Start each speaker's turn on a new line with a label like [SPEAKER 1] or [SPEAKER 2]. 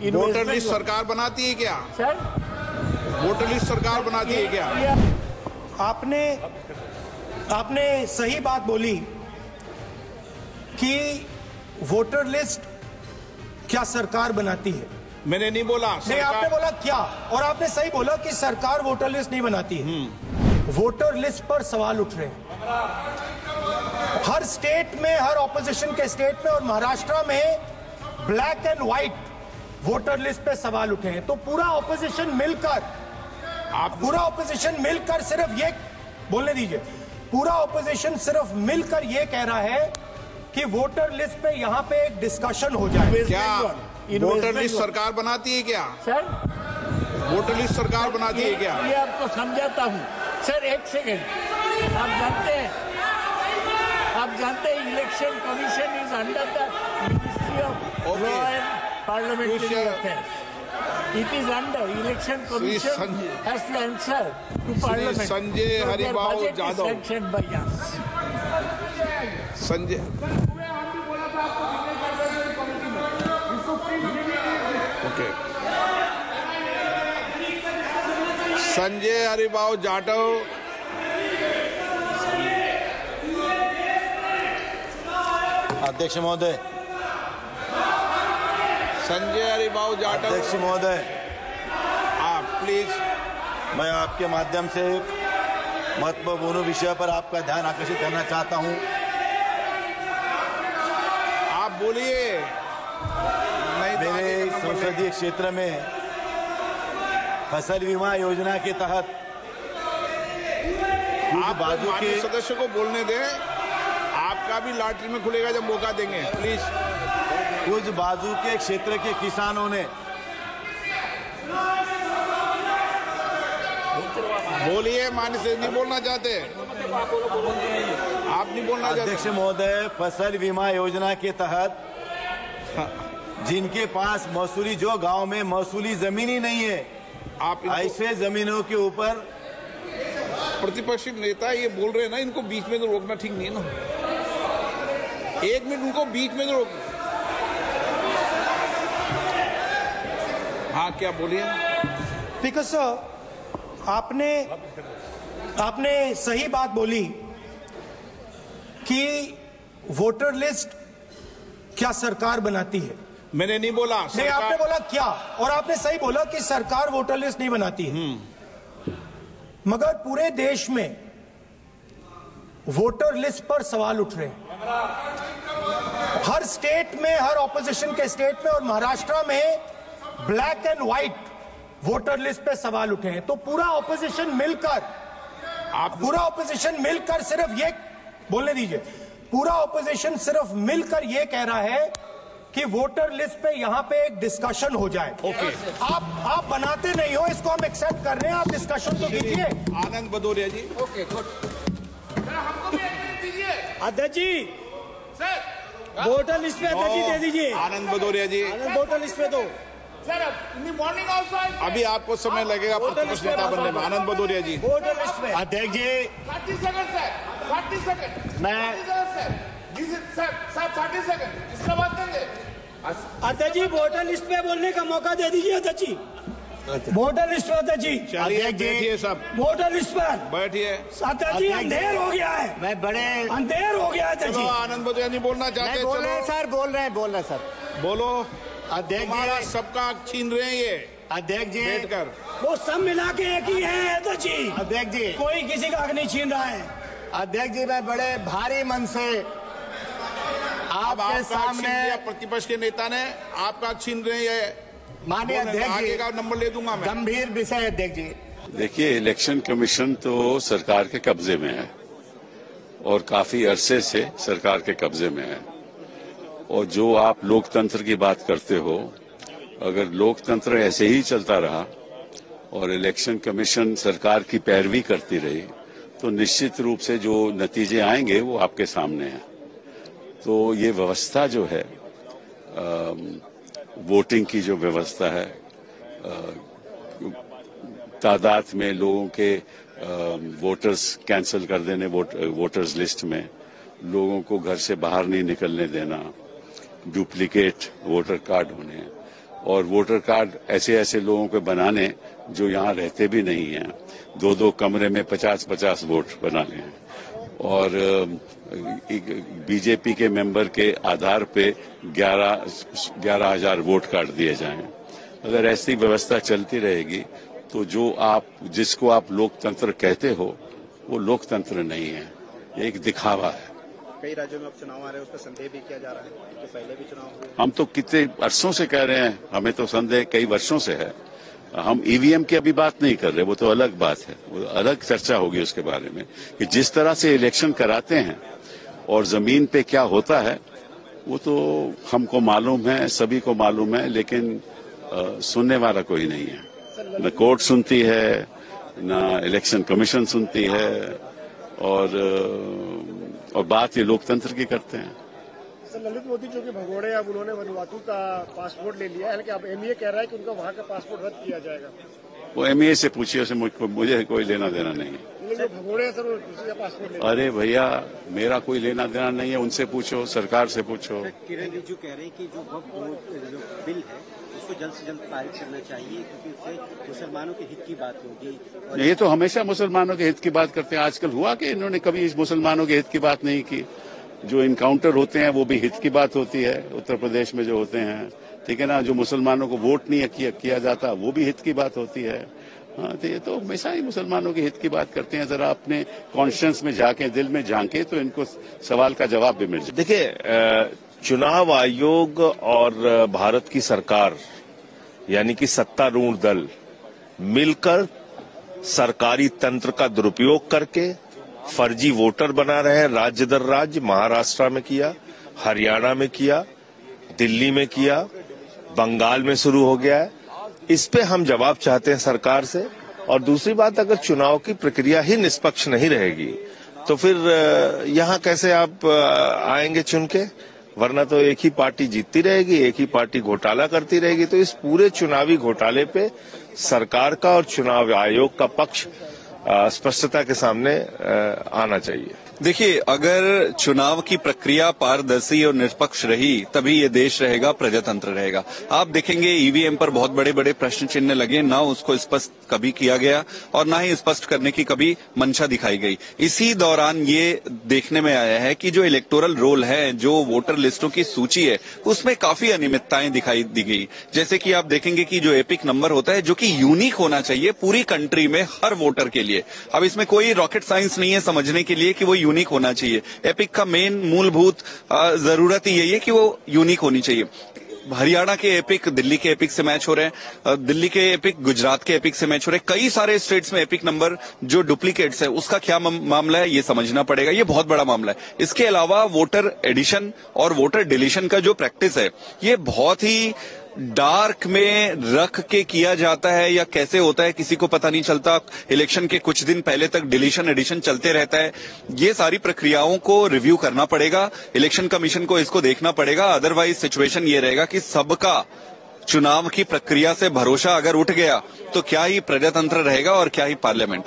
[SPEAKER 1] Voter list सरकार बनाती है क्या
[SPEAKER 2] सर?
[SPEAKER 1] वोटर लिस्ट सरकार बनाती है क्या?
[SPEAKER 3] आपने सही बात बोली कि वोटर लिस्ट क्या सरकार बनाती है।
[SPEAKER 1] मैंने नहीं बोला
[SPEAKER 3] नहीं, आपने बोला क्या, और आपने सही बोला कि सरकार वोटर लिस्ट नहीं बनाती है। वोटर लिस्ट पर सवाल उठ रहे हैं हर स्टेट में, हर ऑपोजिशन के स्टेट में, और महाराष्ट्र में black and white voter list पे सवाल उठे हैं। तो पूरा ऑपोजिशन मिलकर सिर्फ ये बोलने दीजिए, पूरा ऑपोजिशन सिर्फ मिलकर ये कह रहा है कि वोटर लिस्ट पे यहाँ पे एक डिस्कशन हो जाए।
[SPEAKER 1] क्या वोटर लिस्ट सरकार बनाती है क्या
[SPEAKER 2] सर?
[SPEAKER 1] वोटर लिस्ट सरकार बनाती है क्या?
[SPEAKER 2] ये आपको समझाता हूँ सर, एक सेकेंड। आप जानते हैं election commission is under the ministry of law and parliamentary affairs. It is under election commission has to answer to parliament.
[SPEAKER 1] Sanjay Haribabu Jadhav.
[SPEAKER 2] Sanctioned by us.
[SPEAKER 1] Sanjay okay Sanjay Haribabu Jadhav
[SPEAKER 4] अध्यक्ष महोदय,
[SPEAKER 1] संजय हरिबाबू जाटव।
[SPEAKER 4] अध्यक्ष महोदय,
[SPEAKER 1] आप प्लीज,
[SPEAKER 4] मैं आपके माध्यम से महत्वपूर्ण विषय पर आपका ध्यान आकर्षित करना चाहता हूं।
[SPEAKER 1] आप बोलिए।
[SPEAKER 4] मेरे संसदीय क्षेत्र में फसल बीमा योजना के तहत
[SPEAKER 1] आप बाजू के सदस्य को बोलने दें, आपका भी लॉटरी में खुलेगा जब मौका देंगे। प्लीज।
[SPEAKER 4] कुछ बाजू के क्षेत्र के किसानों ने
[SPEAKER 1] बोलिए। मान्य से नहीं बोलना चाहते, आप नहीं बोलना चाहते।
[SPEAKER 4] अध्यक्ष महोदय, फसल बीमा योजना के तहत जिनके पास महसूली, जो गांव में महसूली जमीन ही नहीं है,
[SPEAKER 1] आप
[SPEAKER 4] ऐसे जमीनों के ऊपर
[SPEAKER 1] प्रतिपक्षी नेता ये बोल रहे हैं ना, इनको बीच में तो रोकना ठीक नहीं है ना। एक मिनट उनको बीच में तो रोक। हाँ, क्या बोलिए।
[SPEAKER 3] बिकॉज आपने सही बात बोली कि वोटर लिस्ट क्या सरकार बनाती है।
[SPEAKER 1] मैंने नहीं बोला।
[SPEAKER 3] नहीं, आपने बोला क्या, और आपने सही बोला कि सरकार वोटर लिस्ट नहीं बनाती है। मगर पूरे देश में वोटर लिस्ट पर सवाल उठ रहे हैं हर स्टेट में, हर ऑपोजिशन के स्टेट में, और महाराष्ट्र में black and white voter list पे सवाल उठे हैं। तो पूरा ऑपोजिशन मिलकर सिर्फ ये बोलने दीजिए, पूरा ऑपोजिशन सिर्फ मिलकर ये कह रहा है कि वोटर लिस्ट पे यहाँ पे एक डिस्कशन हो जाए।
[SPEAKER 1] ओके।
[SPEAKER 3] आप बनाते नहीं हो, इसको हम एक्सेप्ट कर रहे हैं, आप डिस्कशन तो कीजिए।
[SPEAKER 1] आनंद भदौरिया जी।
[SPEAKER 2] Okay, good.
[SPEAKER 5] अध्यक्ष जी, वोटर लिस्ट पे अध्यक्ष जी दे दीजिए।
[SPEAKER 1] आनंद भदौरिया जी,
[SPEAKER 5] वोटर लिस्ट पे दो।
[SPEAKER 1] अभी आपको समय लगेगा प्रतिपक्ष नेता बनने में। आनंद भदौरिया जी।
[SPEAKER 5] वोटर लिस्ट पे
[SPEAKER 4] अध्यक्ष जी,
[SPEAKER 6] 30 सेकंड सर, 30 सेकंड।
[SPEAKER 4] मैं
[SPEAKER 6] 30 सेकंड, इसका बात देंगे।
[SPEAKER 5] अध्यक्ष जी, वोटर लिस्ट पे बोलने का मौका दे दीजिए अध्यक्ष जी। वोटर लिस्ट पे अध्यक्ष जी।
[SPEAKER 1] चलिए, बैठिए सब,
[SPEAKER 5] वोटर लिस्ट पर
[SPEAKER 1] बैठिए।
[SPEAKER 5] अध्यक्ष जी, अंधेर हो गया है,
[SPEAKER 4] मैं बड़े
[SPEAKER 5] अंधेर हो गया अध्यक्ष जी।
[SPEAKER 1] आनंद भदौरिया जी बोलना चाहते,
[SPEAKER 4] बोल रहे हैं
[SPEAKER 1] चलो
[SPEAKER 4] सर, बोल रहे हैं सर।
[SPEAKER 1] बोलो।
[SPEAKER 4] अध्यक्ष
[SPEAKER 1] हमारा
[SPEAKER 4] जी,
[SPEAKER 1] सबका हक छीन रहे हैं ये
[SPEAKER 4] अध्यक्ष जी,
[SPEAKER 1] बैठकर।
[SPEAKER 5] वो सब मिला के एक ही है अध्यक्ष जी।
[SPEAKER 4] अध्यक्ष जी,
[SPEAKER 5] कोई किसी का हक नहीं छीन रहा है।
[SPEAKER 4] अध्यक्ष जी, मैं बड़े भारी मन से आपके सामने,
[SPEAKER 1] प्रतिपक्ष के नेता ने आपका छीन रहे हैं।
[SPEAKER 4] माननीय अध्यक्ष
[SPEAKER 1] आगे
[SPEAKER 4] जी,
[SPEAKER 1] का नंबर ले दूंगा मैं।
[SPEAKER 4] गंभीर विषय अध्यक्ष जी।
[SPEAKER 7] देखिए, इलेक्शन कमीशन तो सरकार के कब्जे में है और काफी अरसे से सरकार के कब्जे में है। और जो आप लोकतंत्र की बात करते हो, अगर लोकतंत्र ऐसे ही चलता रहा और इलेक्शन कमीशन सरकार की पैरवी करती रही, तो निश्चित रूप से जो नतीजे आएंगे वो आपके सामने हैं। तो ये व्यवस्था जो है, वोटिंग की जो व्यवस्था है, तादाद में लोगों के वोटर्स कैंसिल कर देने, वोटर्स लिस्ट में लोगों को घर से बाहर नहीं निकलने देना, डुप्लीकेट वोटर कार्ड होने, और वोटर कार्ड ऐसे ऐसे लोगों के बनाने जो यहाँ रहते भी नहीं हैं, 2-2 कमरे में 50-50 वोट बनाने हैं, और बीजेपी के मेंबर के आधार पे 11,000 वोट कार्ड दिए जाएं। अगर ऐसी व्यवस्था चलती रहेगी तो जिसको आप लोकतंत्र कहते हो वो लोकतंत्र नहीं है, एक दिखावा है।
[SPEAKER 8] कई राज्यों में अब चुनाव आ रहे हैं, उस पर संदेह भी किया जा रहा है कि पहले भी चुनाव हुए।
[SPEAKER 7] हम तो कितने वर्षों से कह रहे हैं, हमें तो संदेह कई वर्षों से है। हम ईवीएम की अभी बात नहीं कर रहे, वो तो अलग बात है, वो अलग चर्चा होगी उसके बारे में कि जिस तरह से इलेक्शन कराते हैं और जमीन पे क्या होता है वो तो हमको मालूम है, सभी को मालूम है, लेकिन सुनने वाला कोई नहीं है। न कोर्ट सुनती है, न इलेक्शन कमीशन सुनती है, और बात ये लोकतंत्र की करते हैं।
[SPEAKER 9] सर, ललित मोदी जो कि भगोड़े, अब उन्होंने वनुवातु का पासपोर्ट ले लिया है, हालांकि अब एमईए कह रहा है कि उनका वहां का पासपोर्ट रद्द किया जाएगा।
[SPEAKER 7] वो एमईए से पूछिए, उसे मुझे कोई लेना देना नहीं है।
[SPEAKER 9] जो भगोड़े हैं सर, वो दूसरे का पासपोर्ट ले।
[SPEAKER 7] अरे भैया, मेरा कोई लेना देना नहीं है, उनसे पूछो, सरकार से पूछो।
[SPEAKER 8] किरण रिजिजू कह रहे हैं कि जो बिल है उसको जल्द से जल्द पारित करना चाहिए, क्योंकि उससे मुसलमानों के हित की बात होगी।
[SPEAKER 7] ये तो हमेशा मुसलमानों के हित की बात करते हैं। आजकल हुआ कि इन्होंने कभी इस मुसलमानों के हित की बात नहीं की। जो इनकाउंटर होते हैं वो भी हित की बात होती है, उत्तर प्रदेश में जो होते हैं, ठीक है ना। जो मुसलमानों को वोट नहीं किया जाता वो भी हित की बात होती है। हाँ, तो ये तो हमेशा ही मुसलमानों के हित की बात करते हैं। जरा अपने कॉन्शियंस में जाके, दिल में झांके, तो इनको सवाल का जवाब भी मिल जाए।
[SPEAKER 10] देखिए, चुनाव आयोग और भारत की सरकार यानी कि सत्तारूढ़ दल मिलकर सरकारी तंत्र का दुरुपयोग करके फर्जी वोटर बना रहे हैं। राज्य दर राज्य, महाराष्ट्र में किया, हरियाणा में किया, दिल्ली में किया, बंगाल में शुरू हो गया है। इस पे हम जवाब चाहते हैं सरकार से। और दूसरी बात, अगर चुनाव की प्रक्रिया ही निष्पक्ष नहीं रहेगी तो फिर यहाँ कैसे आप आएंगे चुन के? वरना तो एक ही पार्टी जीतती रहेगी, एक ही पार्टी घोटाला करती रहेगी। तो इस पूरे चुनावी घोटाले पे सरकार का और चुनाव आयोग का पक्ष स्पष्टता के सामने आना चाहिए।
[SPEAKER 11] देखिए, अगर चुनाव की प्रक्रिया पारदर्शी और निष्पक्ष रही तभी ये देश रहेगा, प्रजातंत्र रहेगा। आप देखेंगे ईवीएम पर बहुत बड़े बड़े प्रश्न चिन्ह लगे, ना उसको स्पष्ट कभी किया गया और ना ही स्पष्ट करने की कभी मंशा दिखाई गई। इसी दौरान ये देखने में आया है कि जो इलेक्टोरल रोल है, जो वोटर लिस्टों की सूची है, उसमें काफी अनियमितताएं दिखाई दी गई। जैसे कि आप देखेंगे कि जो एपिक नंबर होता है, जो कि यूनिक होना चाहिए पूरी कंट्री में हर वोटर के लिए। अब इसमें कोई रॉकेट साइंस नहीं है समझने के लिए कि वो यूनिक होना चाहिए। एपिक का मेन मूलभूत जरूरत ही यही है कि वो यूनिक होनी चाहिए। हरियाणा के एपिक दिल्ली के एपिक से मैच हो रहे हैं, दिल्ली के एपिक गुजरात के एपिक से मैच हो रहे हैं। कई सारे स्टेट्स में एपिक नंबर जो डुप्लीकेट्स है, उसका क्या मामला है ये समझना पड़ेगा। ये बहुत बड़ा मामला है। इसके अलावा वोटर एडिशन और वोटर डिलीशन का जो प्रैक्टिस है, ये बहुत ही डार्क में रख के किया जाता है या कैसे होता है किसी को पता नहीं चलता। इलेक्शन के कुछ दिन पहले तक डिलीशन एडिशन चलते रहता है। ये सारी प्रक्रियाओं को रिव्यू करना पड़ेगा, इलेक्शन कमीशन को इसको देखना पड़ेगा। अदरवाइज सिचुएशन ये रहेगा कि सबका चुनाव की प्रक्रिया से भरोसा अगर उठ गया तो क्या ही प्रजातंत्र रहेगा और क्या ही पार्लियामेंट।